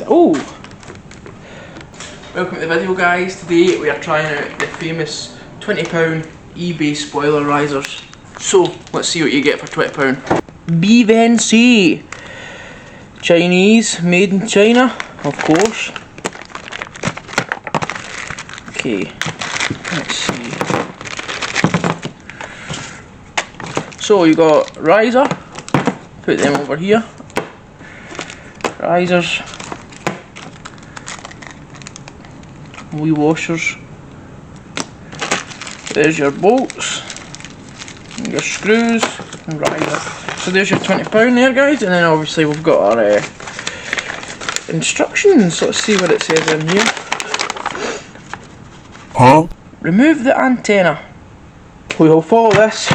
Oh! Welcome to the video, guys. Today we are trying out the famous £20 eBay spoiler risers. So, let's see what you get for £20. BVNC! Chinese, made in China, of course. Okay, let's see. So you got riser, put them over here. Risers. Wee washers. There's your bolts, and your screws, and riser. So there's your £20 there, guys, and then obviously we've got our instructions. Let's see what it says in here. Huh? Remove the antenna. We will follow this.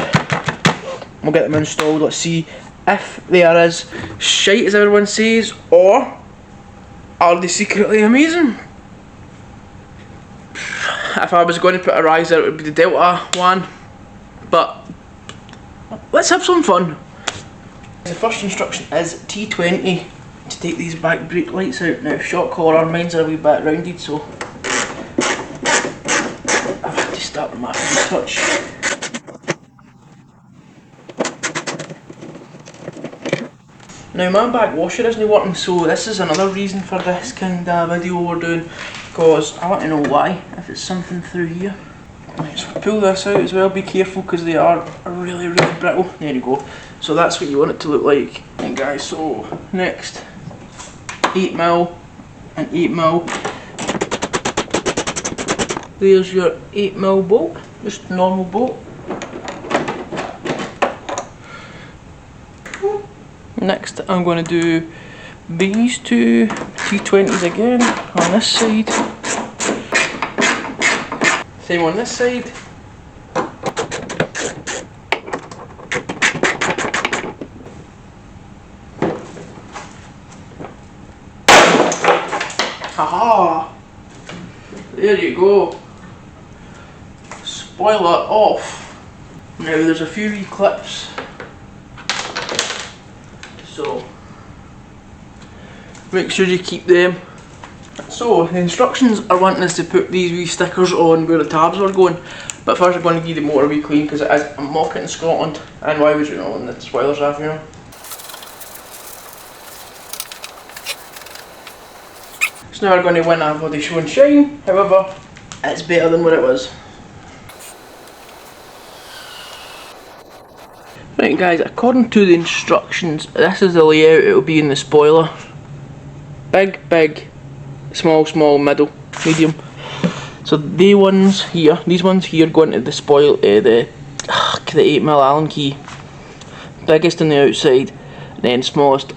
We'll get them installed. Let's see if there is shite, as everyone says, or are they secretly amazing? If I was going to put a riser, it would be the Delta one, but let's have some fun. The first instruction is T20 to take these back brake lights out. Now, shock collar, mine's are a wee bit rounded, so I've had to start with my touch. Now, my back washer isn't working, so this is another reason for this kind of video we're doing, because I want to know why, if it's something through here. Right, so pull this out as well, be careful because they are really brittle. There you go. So that's what you want it to look like. And guys, so next, 8mm and 8mm. There's your 8mm bolt, just normal bolt. Next, I'm going to do these two T20s again on this side. Same on this side. Haha! There you go. Spoiler off. Now there's a few wee clips. So make sure you keep them. So the instructions are wanting us to put these wee stickers on where the tabs are going, but first I'm going to give the motor a wee clean because it is a market in Scotland, and why would you know when the spoilers off, you know. So now we're going to win a bloody show and shine, however it's better than what it was. Right guys, according to the instructions, this is the layout it will be in the spoiler. Big, small, middle, medium. So these ones here go into the spoil, the 8mm Allen key. Biggest on the outside, and then smallest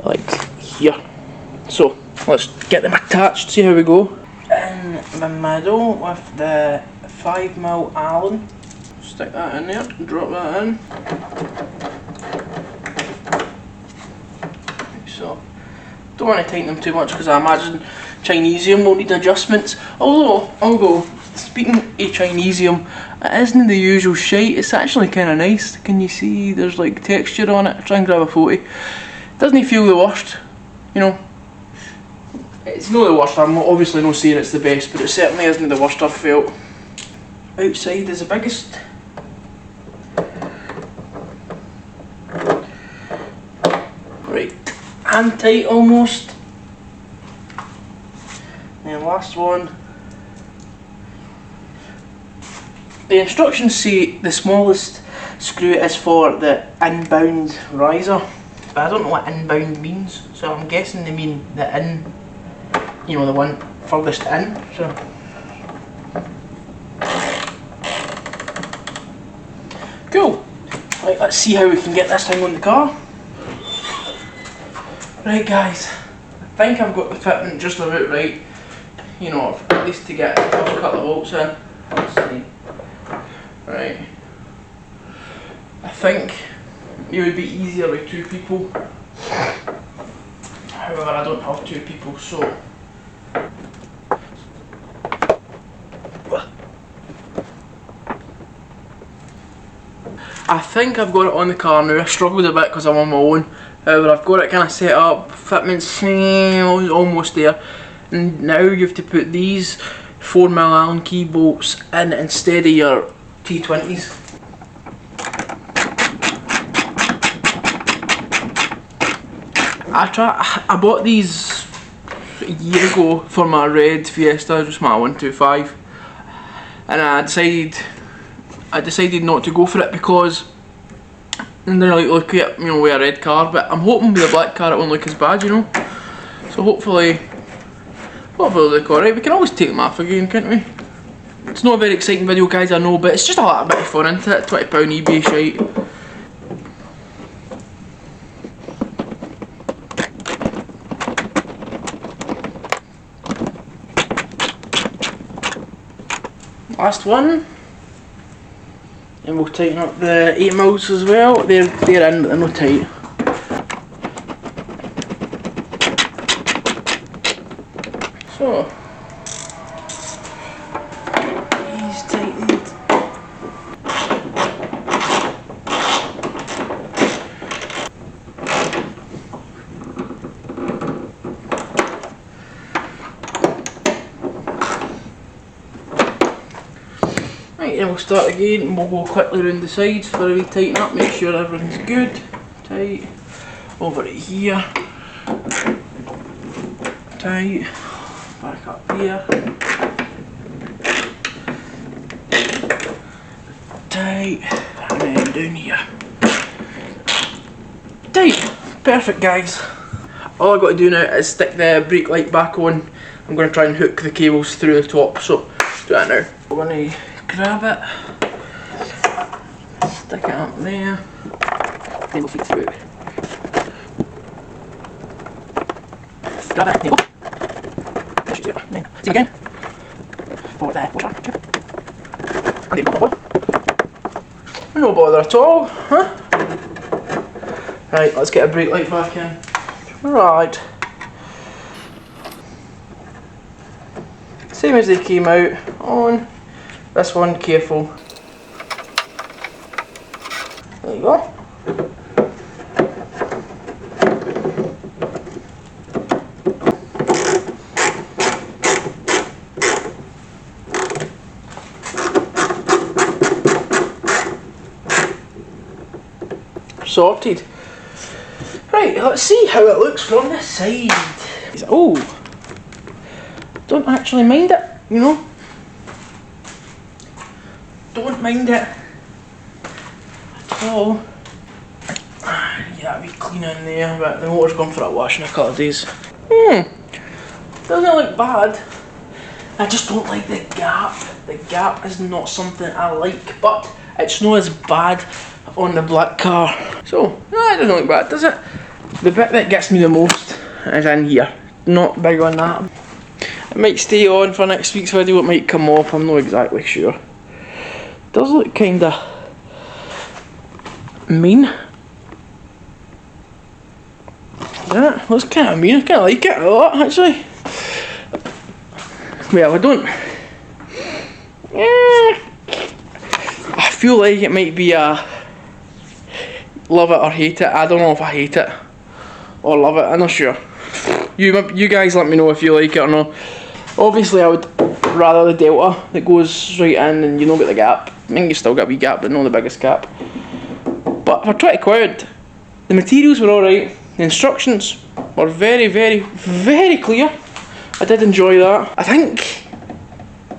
like here. So let's get them attached, see how we go. In the middle with the 5mm Allen. Stick that in there, drop that in. So, don't want to tighten them too much because I imagine Chinesium will need adjustments. Although, speaking of Chinesium, it isn't the usual shite, it's actually kind of nice. Can you see there's like texture on it? Try and grab a photo. Doesn't feel the worst, you know. It's not the worst, I'm obviously not saying it's the best, but it certainly isn't the worst I've felt. Outside is the biggest. Right, and tight almost. And last one. The instructions say the smallest screw is for the inbound riser, but I don't know what inbound means, so I'm guessing they mean the in, you know, the one furthest in. So cool. Right, let's see how we can get this thing on the car. Right guys, I think I've got the fitment just about right, you know, at least to get a couple of bolts in. Let's see. Right, I think it would be easier with two people, however I don't have two people, so I think I've got it on the car now. I struggled a bit because I'm on my own, However, I've got it kind of set up, fitment's almost there, and now you have to put these 4mm Allen key bolts in instead of your T20s. I bought these a year ago for my red Fiesta, just my 125, and I decided not to go for it because they don't like look at, you know, with a red car, but I'm hoping with a black car it won't look as bad, you know. So hopefully it'll look alright. We can always take them off again, can't we? It's not a very exciting video, guys, I know, but it's just a little bit of fun, isn't it? £20 eBay shite. Last one, and we'll tighten up the 8mm as well. They're in, but they're not tight. So, he's tightened. Right, then we'll start again and we'll go quickly around the sides for a wee tighten up, make sure everything's good. Tight. Over it here. Tight. Back up here. Tight. And then down here. Tight. Perfect, guys. All I've got to do now is stick the brake light back on. I'm going to try and hook the cables through the top, so do that now. We're going to grab it, stick it up there, then we'll feed through it. Grab it, there you go. See again. Forward there, no bother at all, huh? Right, let's get a brake light back in. Right. Same as they came out, on. This one, careful. There you go. Sorted. Right, let's see how it looks from this side. Oh, don't actually mind it, you know. Don't mind it at all. Yeah, we clean in there, but the motor's gone for a wash in a couple of days. Doesn't look bad. I just don't like the gap. The gap is not something I like, but it's not as bad on the black car. So, no, it doesn't look bad, does it? The bit that gets me the most is in here. Not big on that. It might stay on for next week's video, it might come off, I'm not exactly sure. Does look kinda mean. Yeah, it looks kinda mean. I kinda like it a lot actually. Well, I don't. I feel like it might be a love it or hate it. I don't know if I hate it or love it. I'm not sure. You guys let me know if you like it or not. Obviously, I would rather the Delta that goes right in and you don't get the gap. I think you still got a wee gap, but not the biggest gap. But for 20 quid, the materials were alright. The instructions were very, very, very clear. I did enjoy that. I think,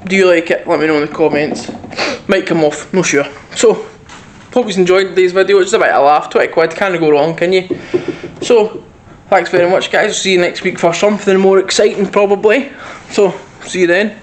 do you like it? Let me know in the comments. Might come off, not sure. So, hope you enjoyed today's video. It's just a bit of a laugh. 20 quid, can't go wrong, can you? So, thanks very much, guys. See you next week for something more exciting, probably. So, see you then.